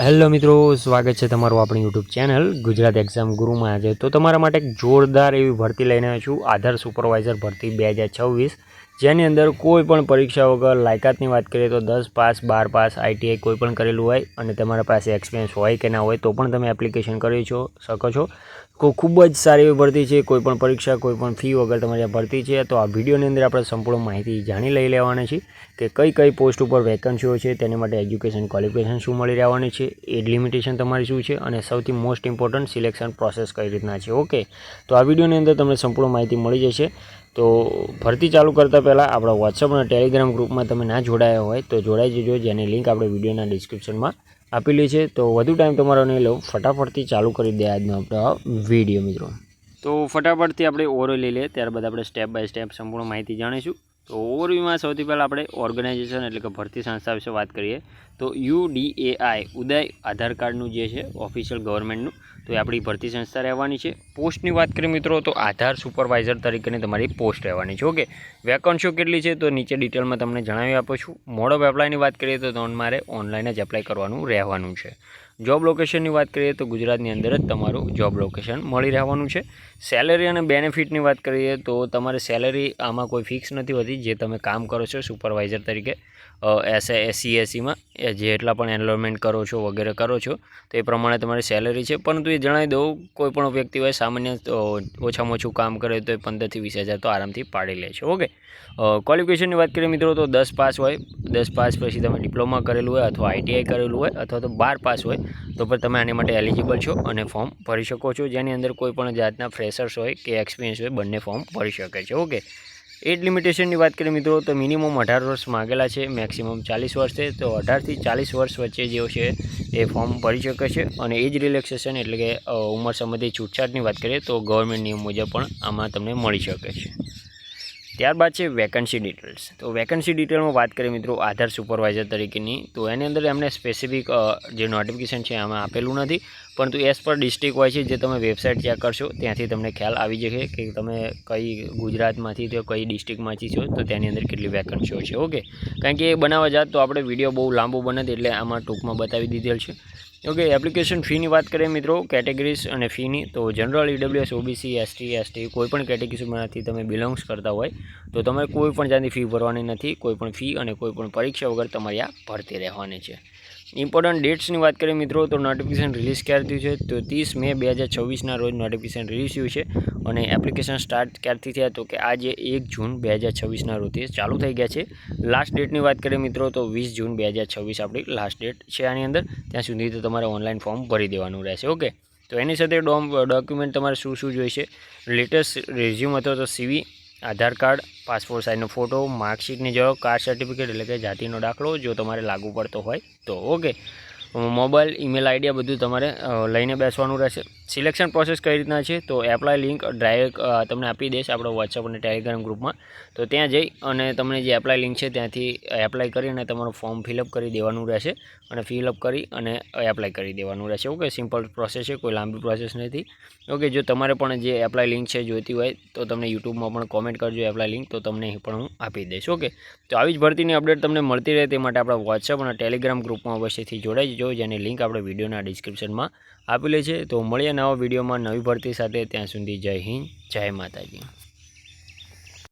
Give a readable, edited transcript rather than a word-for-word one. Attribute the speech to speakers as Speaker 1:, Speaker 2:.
Speaker 1: Hello મિત્રો, સ્વાગત છે તમારું આપણી યુટ્યુબ ચેનલ ગુજરાત એક્ઝામ ગુરુમાં। આજે તો તમારા માટે એક જોરદાર એવી ભરતી લઈને આવ્યો છું, આધાર સુપરવાઇઝર ભરતી 2026, જેની અંદર કોઈ પણ પરીક્ષા વગર લાયકાતની વાત કરીએ તો 10 પાસ, 12 પાસ, આઈટીઆઈ કોઈ પણ કરેલું હોય અને તમારા પાસે એક્સપિરિયન્સ હોય કે ના હોય તો પણ તમે એપ્લિકેશન કરી શકો છો। ખૂબ જ સારી એવી ભરતી છે, કોઈ પણ પરીક્ષા કોઈ પણ ફી વગર તમારી આ ભરતી છે। તો આ વિડીયોની અંદર આપણે સંપૂર્ણ માહિતી જાણી લઈ લેવાની છે કે કઈ પોસ્ટ ઉપર વેકન્સીઓ છે, તેની માટે એજ્યુકેશન ક્વોલિફિકેશન શું મળી રહેવાની છે, એજ લિમિટેશન તમારી શું છે અને સૌથી મોસ્ટ ઇમ્પોર્ટન્ટ સિલેક્શન પ્રોસેસ કઈ રીતના છે। ઓકે, તો આ વિડીયોની અંદર તમને સંપૂર્ણ માહિતી મળી જશે। તો ભરતી ચાલુ કરતાં પહેલાં આપણા વોટ્સઅપ અને ટેલિગ્રામ ગ્રુપમાં તમે ના જોડાયા હોય તો જોડાઈ જજો, જેની લિંક આપણે વિડીયોના ડિસ્ક્રિપ્શનમાં આપેલી છે। તો વધુ ટાઈમ તમારો નહીં લઉં, ફટાફટથી ચાલુ કરી દે આજનો આપણો વિડીયો મિત્રો। તો ફટાફટથી આપણે ઓવરવ્યૂ લઈ લઈએ, ત્યારબાદ આપણે સ્ટેપ બાય સ્ટેપ સંપૂર્ણ માહિતી જાણીશું। તો ઓવરવ્યૂમાં સૌથી પહેલાં આપણે ઓર્ગેનાઇઝેશન એટલે કે ભરતી સંસ્થા વિશે વાત કરીએ તો UDAI ઉદય આધાર કાર્ડનું જે છે ઓફિશિયલ ગવર્મેન્ટનું, તો એ આપણી ભરતી સંસ્થા રહેવાની છે। પોસ્ટની વાત કરીએ મિત્રો તો આધાર સુપરવાઇઝર તરીકેની તમારી પોસ્ટ રહેવાની છે। ઓકે, વેકન્સીઓ કેટલી છે તો નીચે ડિટેલમાં તમને જણાવી આપું છું। મોડ ઓફ એપ્લાયની વાત કરીએ તો તમારે ઓનલાઈન જ એપ્લાય કરવાનું રહેવાનું છે। જોબ લોકેશનની વાત કરીએ તો ગુજરાતની અંદર જ તમારું જોબ લોકેશન મળી રહેવાનું છે। સેલેરી અને બેનિફિટની વાત કરીએ તો તમારે સેલેરી આમાં કોઈ ફિક્સ નથી હોતી, જે તમે કામ કરો છો સુપરવાઇઝર તરીકે CSEમાં જેટલા પણ એનરોલમેન્ટ કરો છો વગેરે કરો છો તો એ પ્રમાણે તમારી સેલેરી છે। પરંતુ એ જણાવી દઉં, કોઈ પણ વ્યક્તિ હોય સામાન્ય ઓછામાં ઓછું કામ કરે તો એ 15 થી 20 હજાર તો આરામથી પાડી લે છે। ઓકે, ક્વોલિફિકેશનની વાત કરીએ મિત્રો તો 10 પાસ હોય, 10 પાસ પછી તમે ડિપ્લોમા કરેલું હોય અથવા આઈટીઆઈ કરેલું હોય અથવા તો 12 પાસ હોય તો પણ તમે આની માટે એલિજિબલ છો અને ફોર્મ ભરી શકો છો, જેની અંદર કોઈ પણ જાતના ફ્રેશર્સ હોય કે એક્સપિરિયન્સ હોય બંને ફોર્મ ભરી શકે છે। ઓકે, એજ લિમિટેશનની વાત કરીએ મિત્રો તો મિનિમમ 18 વર્ષ માગેલા છે, મેક્સિમમ 40 વર્ષ છે, તો 18 થી 40 વર્ષ વચ્ચે જે છે એ ફોર્મ ભરી શકે છે। અને એજ રિલેક્સેશન એટલે કે ઉંમર સંબંધી છૂટછાટની વાત કરીએ તો ગવર્મેન્ટ નિયમ મુજબ પણ આમાં તમને મળી શકે છે। ત્યારબાદ છે વેકન્સી ડિટેલ્સ। તો વેકન્સી ડિટેલમાં વાત કરીએ મિત્રો આધાર સુપરવાઇઝર તરીકેની, તો એની અંદર એમને સ્પેસિફિક જે નોટિફિકેશન છે આમાં આપેલું નથી, પરંતુ એઝ પર ડિસ્ટ્રિક્ટ હોય છે, જે તમે વેબસાઇટ ચેક કરશો ત્યાંથી તમને ખ્યાલ આવી જશે કે તમે કઈ ગુજરાતમાંથી તો કઈ ડિસ્ટ્રિક્ટમાંથી છો તો તેની અંદર કેટલી વેકન્સીઓ છે। ઓકે, કારણ કે એ બનાવવા જાત તો આપણે વિડીયો બહુ લાંબુ બને એટલે આમાં ટૂંકમાં બતાવી દીધેલ છે। ઓકે, એપ્લિકેશન ફીની વાત કરીએ મિત્રો કેટેગરીઝ અને ફીની, તો જનરલ, EWS, OBC, ST કોઈ પણ કેટેગરીમાંથી તમે બિલોંગ્સ કરતા હોય તો તમારે કોઈ પણ જાતની ફી ભરવાની નથી, કોઈ પણ ફી અને કોઈ પણ પરીક્ષા વગર તમારી આ ભરતી રહેવાની છે। ઇમ્પોર્ટન્ટ ડેટ્સની વાત કરીએ મિત્રો તો નોટિફિકેશન રિલીઝ ક્યારથી છે તો 30 મે 2026ના રોજ નોટિફિકેશન રિલીઝ થયું છે અને એપ્લિકેશન સ્ટાર્ટ ક્યારથી થયા તો કે આજે 1 જૂન 2026ના રોજથી ચાલુ થઈ ગયા છે। લાસ્ટ ડેટની વાત કરીએ મિત્રો તો 20 જૂન 2026 આપણી લાસ્ટ ડેટ છે આની અંદર, ત્યાં સુધી તો તમારે ઓનલાઈન ફોર્મ ભરી દેવાનું રહેશે। ઓકે, તો એની સાથે ડોક્યુમેન્ટ તમારે શું જોઈશે, લેટેસ્ટ રેઝ્યુમ અથવા તો CV, આધાર કાર્ડ, પાસપોર્ટ સાઇઝનો ફોટો, માર્કશીટની ઝેરોક્ષ, કાસ્ટ સર્ટિફિકેટ એટલે કે જાતિનો દાખલો જો તમારે લાગુ પડતો હોય તો। ઓકે, મોબાઈલ, ઈમેલ આઈડી આ બધું તમારે લઈને બેસવાનું રહેશે। સિલેક્શન પ્રોસેસ કઈ રીતના છે તો એપ્લાય લિંક ડાયરેક્ટ તમને આપી દઈશ આપણો વોટ્સઅપ અને ટેલિગ્રામ ગ્રુપમાં, તો ત્યાં જઈ અને તમને જે એપ્લાય લિંક છે ત્યાંથી એપ્લાય કરીને તમારું ફોર્મ ફિલઅપ કરી દેવાનું રહેશે અને ફિલઅપ કરી અને એપ્લાય કરી દેવાનું રહેશે। ઓકે, સિમ્પલ પ્રોસેસ છે, કોઈ લાંબી પ્રોસેસ નથી। ઓકે, જો તમારે પણ જે એપ્લાય લિંક છે જોઈતી હોય તો તમને યુટ્યુબમાં પણ કોમેન્ટ કરજો એપ્લાય લિંક, તો તમને એ પણ હું આપી દઈશ। ઓકે, તો આવી જ ભરતીની અપડેટ તમને મળતી રહે તે માટે આપણા વોટ્સઅપ અને ટેલિગ્રામ ગ્રુપમાં અવશ્યથી જોડાઈ જજો, જેની લિંક આપણે વિડીયોના ડિસ્ક્રિપ્શનમાં આપેલી છે। તો મળીએ નવા વિડીયોમાં નવી ભરતી સાથે, ત્યાં સુધી જય હિન્દ, જય માતાજી।